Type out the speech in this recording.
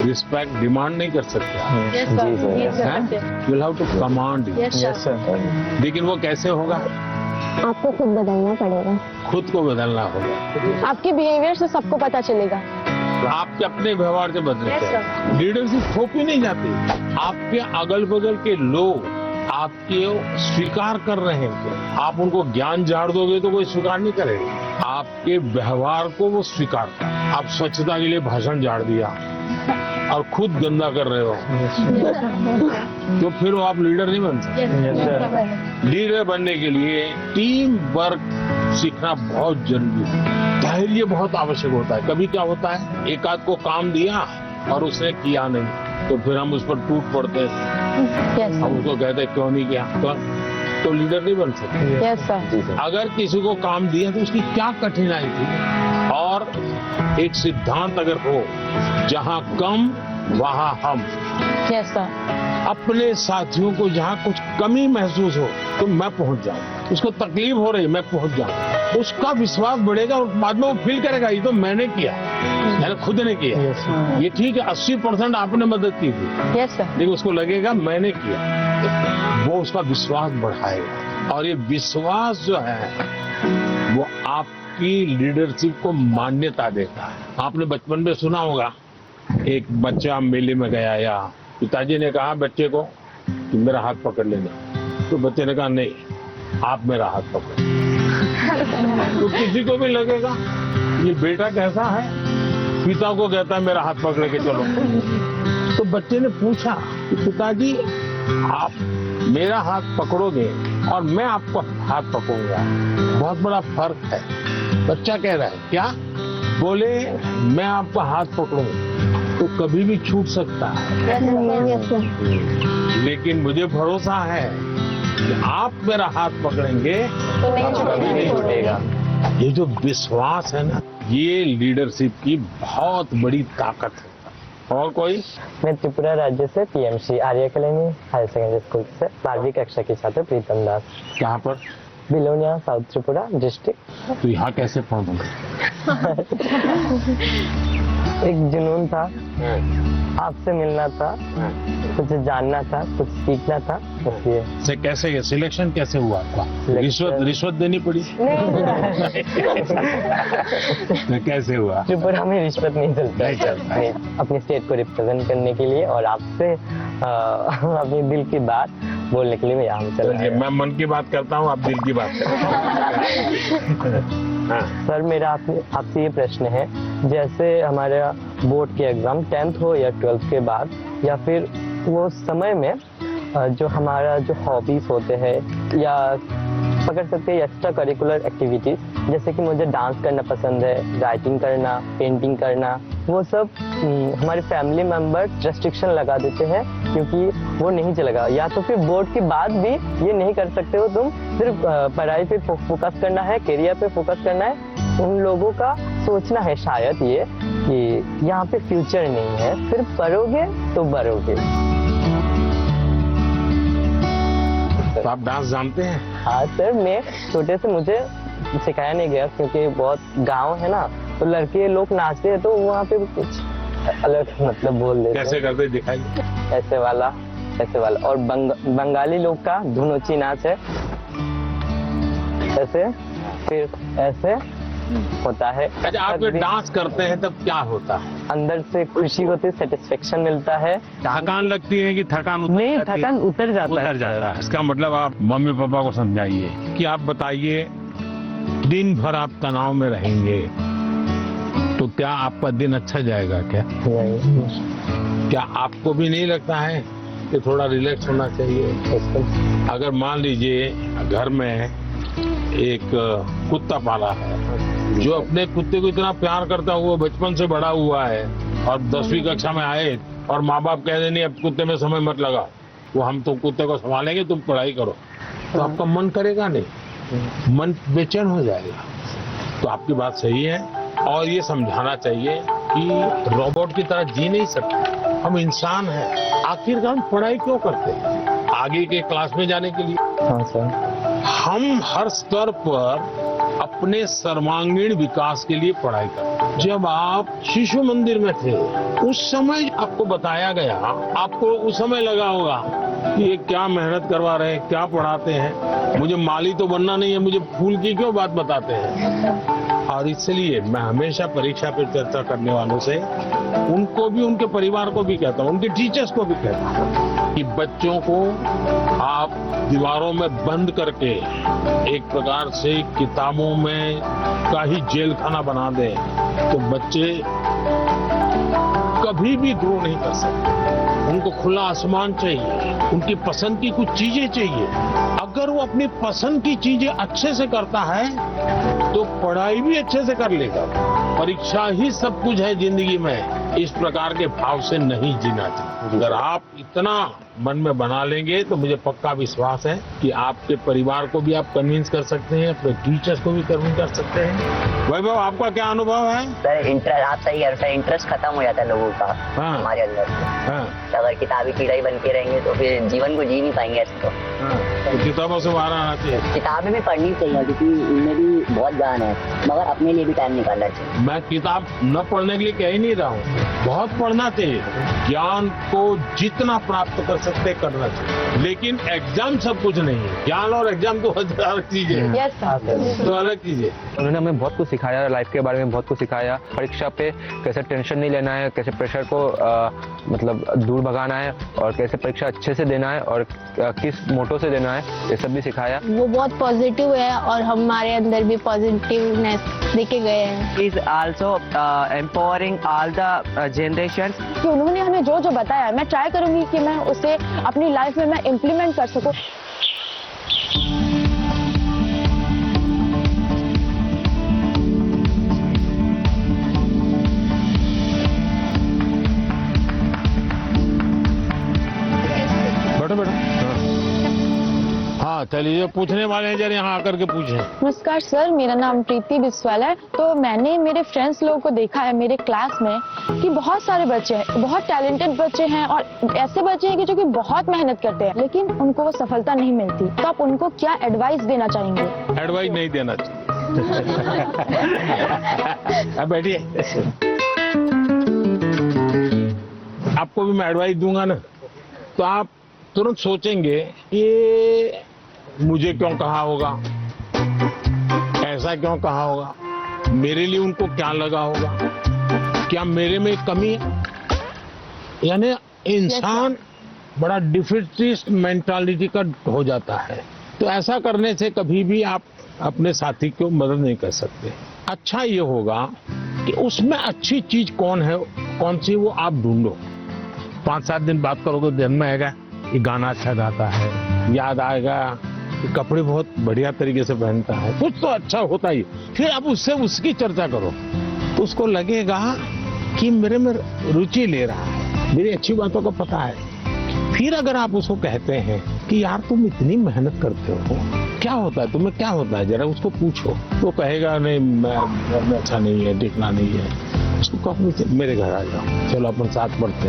Respect demand नहीं कर सकते आप। Yes, sir. Yes, sir. You will have to command. Yes, sir. लेकिन वो कैसे होगा? आपको खुद बदलना पड़ेगा। खुद को बदलना होगा। आपके बिहेवियर से सबको पता चलेगा। आपके अपने व्यवहार से बदलते Yes, हैं। लीडरशिप थोपी नहीं जाती। आपके अगल बगल के लोग आपके स्वीकार कर रहे हैं। आप उनको ज्ञान झाड़ दोगे तो कोई स्वीकार नहीं करेगा। आपके व्यवहार को वो स्वीकार कर। आप स्वच्छता के लिए भाषण झाड़ दिया और खुद गंदा कर रहे हो तो फिर वो आप लीडर नहीं बन सकते। Yes, sir. लीडर बनने के लिए टीम वर्क सीखना बहुत जरूरी है। धैर्य बहुत आवश्यक होता है। कभी क्या होता है, एक आध को काम दिया और उसने किया नहीं तो फिर हम उस पर टूट पड़ते हैं। यस हम उसको कहते हैं क्यों नहीं किया, तो लीडर नहीं बन सकते। Yes sir. अगर किसी को काम दिया तो उसकी क्या कठिनाई थी, और एक सिद्धांत अगर हो जहां कम वहां हम। Yes sir. अपने साथियों को जहां कुछ कमी महसूस हो तो मैं पहुंच जाऊं, उसको तकलीफ हो रही मैं पहुंच जाऊं, उसका विश्वास बढ़ेगा और बाद में वो फील करेगा ये तो मैंने किया, मैंने खुद ने किया। ये ठीक है 80% आपने मदद की थी, यस सर। लेकिन उसको लगेगा मैंने किया, वो उसका विश्वास बढ़ाएगा। और ये विश्वास जो है वो आपकी लीडरशिप को मान्यता देता है। आपने बचपन में सुना होगा, एक बच्चा मेले में गया या पिताजी ने कहा बच्चे को कि मेरा हाथ पकड़ लेना, तो बच्चे ने कहा नहीं आप मेरा हाथ पकड़ो। तो किसी को भी लगेगा ये बेटा कैसा है, पिता को कहता है मेरा हाथ पकड़ के चलो। तो बच्चे ने पूछा कि पिताजी आप मेरा हाथ पकड़ोगे और मैं आपको हाथ पकड़ूंगा, बहुत बड़ा फर्क है। बच्चा कह रहा है क्या? बोले मैं आपका हाथ पकड़ूंगा तो कभी भी छूट सकता है, यस सर। लेकिन मुझे भरोसा है कि आप मेरा हाथ पकड़ेंगे तो नहीं कभी नहीं छूटेगा। छूटेगा। ये जो विश्वास है ना, ये लीडरशिप की बहुत बड़ी ताकत है। और कोई? मैं त्रिपुरा राज्य से पीएमसी आर्य अकेडमी हायर सेकेंडरी स्कूल से 12वीं कक्षा की छात्र प्रीतम दास, कहाँ पर? Belonia south Tripura district. तो यहाँ कैसे पहुँचूंगा? एक जुनून था, आपसे मिलना था, कुछ जानना था, कुछ सीखना था, इसलिए। से कैसे सिलेक्शन कैसे हुआ आपका? रिश्वत देनी पड़ी? तो कैसे हुआ? त्रिपुरा में रिश्वत नहीं चलता नहीं चलता है। अपनी स्टेट को रिप्रेजेंट करने के लिए और आपसे अपनी दिल की बात बोलने के लिए मैं यहाँ चला चलिए, आया। मैं मन की बात करता हूँ, आप दिल की बात करें। हाँ। सर मेरा आपसे ये प्रश्न है, जैसे हमारा बोर्ड के एग्जाम 10th हो या 12th के बाद, या फिर वो समय में जो हमारा जो हॉबीज होते हैं या पकड़ सकते हैं एक्स्ट्रा करिकुलर एक्टिविटीज, जैसे कि मुझे डांस करना पसंद है, राइटिंग करना, पेंटिंग करना, वो सब हमारे फैमिली मेंबर रेस्ट्रिक्शन लगा देते हैं क्योंकि वो नहीं चलेगा, या तो फिर बोर्ड के बाद भी ये नहीं कर सकते हो तुम, सिर्फ पढ़ाई पे फोकस करना है, करियर पे फोकस करना है। उन लोगों का सोचना है शायद ये कि यहाँ पे फ्यूचर नहीं है, सिर्फ पढ़ोगे तो बढ़ोगे। तो आप डांस जानते हैं? हाँ सर, मैं छोटे से मुझे सिखाया नहीं गया क्योंकि बहुत गांव है ना, तो लड़के लोग नाचते हैं तो वहाँ पे कुछ अलग मतलब बोल देते हैं। कैसे करते दिखाइए। ऐसे वाला और बंगाली लोग का धुनोची नाच है, ऐसे फिर ऐसे होता है। अच्छा, आप जब डांस करते हैं तब क्या होता है? अंदर से खुशी होती है, सेटिस्फेक्शन मिलता है। थकान लगती है कि थकान नहीं, थकान उतर जाता है। उतर जाता है। इसका मतलब आप मम्मी पापा को समझाइए कि आप बताइए, दिन भर आप तनाव में रहेंगे तो क्या आपका दिन अच्छा जाएगा? क्या आपको भी नहीं लगता है कि थोड़ा रिलैक्स होना चाहिए? अगर मान लीजिए घर में एक कुत्ता पाला है जो अपने कुत्ते को इतना प्यार करता है, वो बचपन से बड़ा हुआ है और 10वीं कक्षा में आए और माँ बाप कह दें नहीं अब कुत्ते में समय मत लगाओ, वो हम तो कुत्ते को संभालेंगे, तुम पढ़ाई करो, तो आपका मन करेगा नहीं, मन बेचैन हो जाएगा। तो आपकी बात सही है और ये समझाना चाहिए कि रोबोट की तरह जी नहीं सकते, हम इंसान हैं। आखिरकार हम पढ़ाई क्यों करते हैं? आगे के क्लास में जाने के लिए। हाँ सर। हम हर स्तर पर अपने सर्वांगीण विकास के लिए पढ़ाई करते। जब आप शिशु मंदिर में थे उस समय आपको बताया गया, आपको उस समय लगा होगा कि ये क्या मेहनत करवा रहे हैं, क्या पढ़ाते हैं, मुझे माली तो बनना नहीं है, मुझे फूल की क्यों बात बताते हैं। और इसलिए मैं हमेशा परीक्षा पर चर्चा करने वालों से उनको भी, उनके परिवार को भी कहता हूँ, उनके टीचर्स को भी कहता हूँ कि बच्चों को आप दीवारों में बंद करके एक प्रकार से किताबों में का ही जेल खाना बना दें तो बच्चे कभी भी ग्रो नहीं कर सकते। उनको खुला आसमान चाहिए, उनकी पसंद की कुछ चीजें चाहिए। अगर वो अपनी पसंद की चीजें अच्छे से करता है तो पढ़ाई भी अच्छे से कर लेगा। परीक्षा ही सब कुछ है जिंदगी में, इस प्रकार के भाव से नहीं जीना चाहिए। अगर आप इतना मन में बना लेंगे तो मुझे पक्का विश्वास है कि आपके परिवार को भी आप कन्विंस कर सकते हैं, अपने टीचर्स को भी कन्विंस कर सकते हैं। वैभव, आपका क्या अनुभव है? सर इंटरेस्ट, आप सही कह रहे हैं, इंटरेस्ट खत्म हो जाता है लोगों का हाँ। हमारे अंदर। हाँ, अगर किताबी कीड़ा ही बन के रहेंगे तो फिर जीवन को जी नहीं पाएंगे ऐसे तो। हाँ, तो किताबों से बाहर आना चाहिए। किताबें भी पढ़नी चाहिए क्योंकि इनमें भी बहुत ज्ञान है, मगर अपने लिए भी टाइम निकालना चाहिए। मैं किताब न पढ़ने के लिए कह ही नहीं रहा हूँ, बहुत पढ़ना चाहिए। ज्ञान को जितना प्राप्त कर सकते करना चाहिए, लेकिन एग्जाम सब कुछ नहीं है। ज्ञान और एग्जाम तो अलग चीज है, यस सर। तो अलग चीज है। उन्होंने हमें बहुत कुछ सिखाया, लाइफ के बारे में बहुत कुछ सिखाया। परीक्षा पे कैसे टेंशन नहीं लेना है, कैसे प्रेशर को मतलब दूर भगाना है और कैसे परीक्षा अच्छे से देना है और किस मोटो से देना है, ये सब भी सिखाया। वो बहुत पॉजिटिव है और हमारे अंदर भी पॉजिटिवनेस देखे गए हैं। is also empowering all the generations. कि उन्होंने हमें जो जो बताया मैं ट्राई करूंगी कि मैं उसे अपनी लाइफ में मैं इम्प्लीमेंट कर सकूं। बैठो बैठो। हाँ चलिए, पूछने वाले हैं जरा यहाँ आकर के पूछें। नमस्कार सर, मेरा नाम प्रीति बिस्वाल है। तो मैंने मेरे फ्रेंड्स लोगों को देखा है मेरे क्लास में कि बहुत सारे बच्चे हैं, बहुत टैलेंटेड बच्चे हैं और ऐसे बच्चे हैं कि जो कि बहुत मेहनत करते हैं लेकिन उनको वो सफलता नहीं मिलती। तो आप उनको क्या एडवाइस देना चाहेंगे? एडवाइस नहीं देना चाहिए। अब बैठिए। आपको भी मैं एडवाइस दूंगा ना तो आप तुरंत सोचेंगे ये मुझे क्यों कहा होगा, ऐसा क्यों कहा होगा, मेरे लिए उनको क्या लगा होगा, क्या मेरे में कमी है। यानी इंसान बड़ा डिफिटिस्ट मेंटालिटी का हो जाता है। तो ऐसा करने से कभी भी आप अपने साथी को मदद नहीं कर सकते। अच्छा ये होगा कि उसमें अच्छी चीज कौन है, कौन सी, वो आप ढूंढो। 5-7 दिन बात करोगे, ध्यान में आएगा ये गाना अच्छा गाता है, याद आएगा ये कपड़े बहुत बढ़िया तरीके से पहनता है, कुछ तो अच्छा होता ही। फिर आप उससे उसकी चर्चा करो तो उसको लगेगा कि मेरे में रुचि ले रहा है, मेरी अच्छी बातों को पता है। फिर अगर आप उसको कहते हैं कि यार तुम इतनी मेहनत करते हो, क्या होता है तुम्हें, क्या होता है, जरा उसको पूछो। तो कहेगा नहीं मैं अच्छा नहीं है, दिखना नहीं है। उसको कहो मेरे घर आ जाओ, चलो अपन साथ पढ़ते हैं।